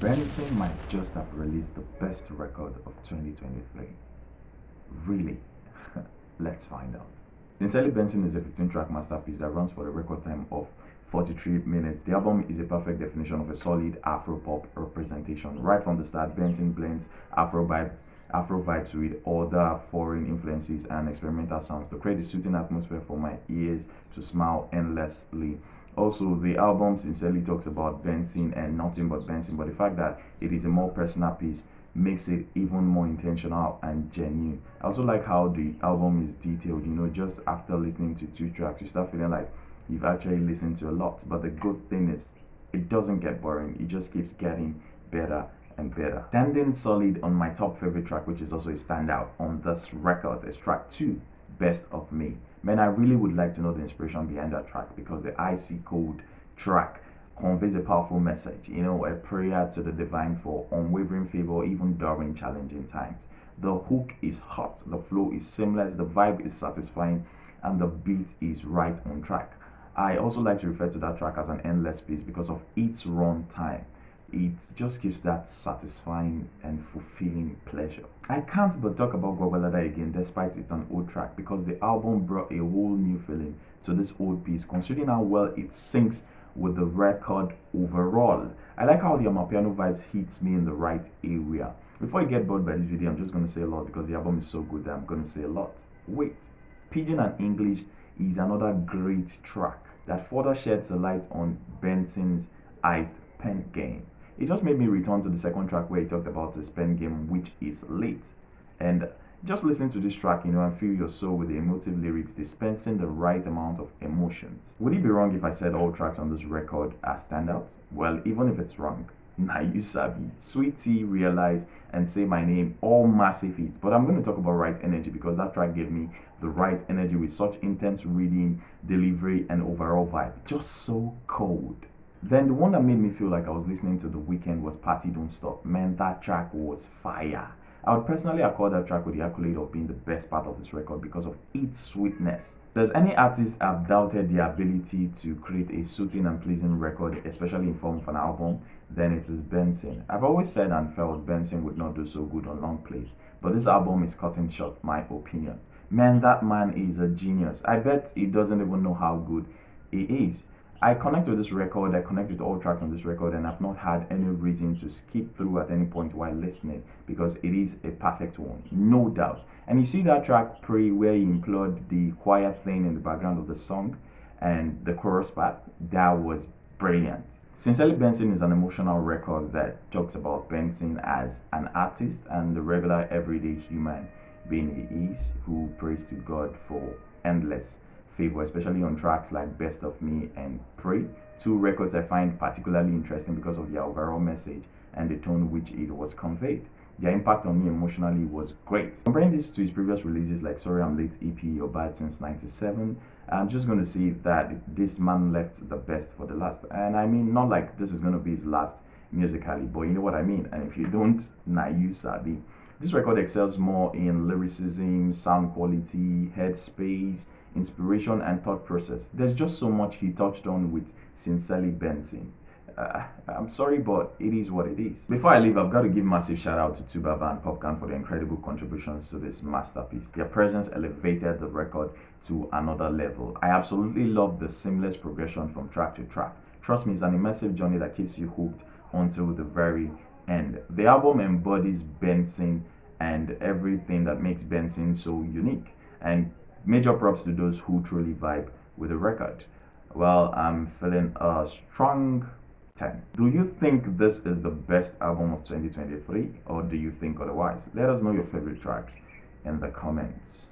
Benson might just have released the best record of 2023. Really? Let's find out. Sincerely, Benson is a 15-track masterpiece that runs for a record time of 43 minutes. The album is a perfect definition of a solid Afro-pop representation. Right from the start, Benson blends Afro vibes with other foreign influences and experimental sounds to create a soothing atmosphere for my ears to smile endlessly. Also, the album sincerely talks about Benson and nothing but Benson, but the fact that it is a more personal piece makes it even more intentional and genuine. I also like how the album is detailed. Just after listening to 2 tracks, you start feeling like you've actually listened to a lot. But the good thing is, it doesn't get boring. It just keeps getting better and better. Standing solid on my top favorite track, which is also a standout on this record, is track 2, Best of Me. Man, I really would like to know the inspiration behind that track, because the Icy Cold track conveys a powerful message, a prayer to the divine for unwavering favor even during challenging times. The hook is hot, the flow is seamless, the vibe is satisfying, and the beat is right on track. I also like to refer to that track as an endless piece because of its run time. It just gives that satisfying and fulfilling pleasure. I can't but talk about GWAGWALADA again despite it's an old track, because the album brought a whole new feeling to this old piece, considering how well it syncs with the record overall. I like how the Amapiano vibes hits me in the right area. Before I get bored by this video, I'm just going to say a lot because the album is so good that I'm going to say a lot. Wait, Pidgin and English is another great track that further sheds a light on Benson's iced pen game. It just made me return to the second track where he talked about his pen game, which is late. And just listen to this track, and feel your soul with the emotive lyrics dispensing the right amount of emotions. Would it be wrong if I said all tracks on this record are standouts? Well, even if it's wrong, now you sabi, Sweet Tea, Realize, and Say My Name, all massive hits. But I'm going to talk about Right Energy because that track gave me the right energy with such intense reading, delivery, and overall vibe. Just so cold. Then the one that made me feel like I was listening to The Weeknd was Party Don't Stop. Man, that track was fire. I would personally accord that track with the accolade of being the best part of this record because of its sweetness. Does any artist have doubted their ability to create a soothing and pleasing record, especially in form of an album? Then it is Benson. I've always said and felt Benson would not do so good on long plays, but this album is cutting short my opinion. Man, that man is a genius. I bet he doesn't even know how good he is. I connect with this record, I connect with all tracks on this record, and I've not had any reason to skip through at any point while listening because it is a perfect one, no doubt. And you see that track Pray, where he implored the quiet thing in the background of the song and the chorus part, that was brilliant. Sincerely, Benson is an emotional record that talks about Benson as an artist and the regular everyday human being he is, who prays to God for endless favor, especially on tracks like Best of Me and Pray. 2 records I find particularly interesting because of their overall message and the tone which it was conveyed. Their impact on me emotionally was great. Comparing this to his previous releases like Sorry I'm Late EP or Bad Since 97, I'm just going to say that this man left the best for the last. And I mean, not like this is going to be his last musically, but you know what I mean. And if you don't, now you sabi. This record excels more in lyricism, sound quality, headspace, inspiration, and thought process. There's just so much he touched on with Sincerely Benson. I'm sorry, but it is what it is. Before I leave, I've got to give massive shout out to Tubaba and Popcorn for their incredible contributions to this masterpiece. Their presence elevated the record to another level. I absolutely love the seamless progression from track to track. Trust me, it's an immersive journey that keeps you hooked until the very end. The album embodies Benson and everything that makes Benson so unique. And major props to those who truly vibe with the record. Well, I'm feeling a strong 10. Do you think this is the best album of 2023 or do you think otherwise? Let us know your favorite tracks in the comments.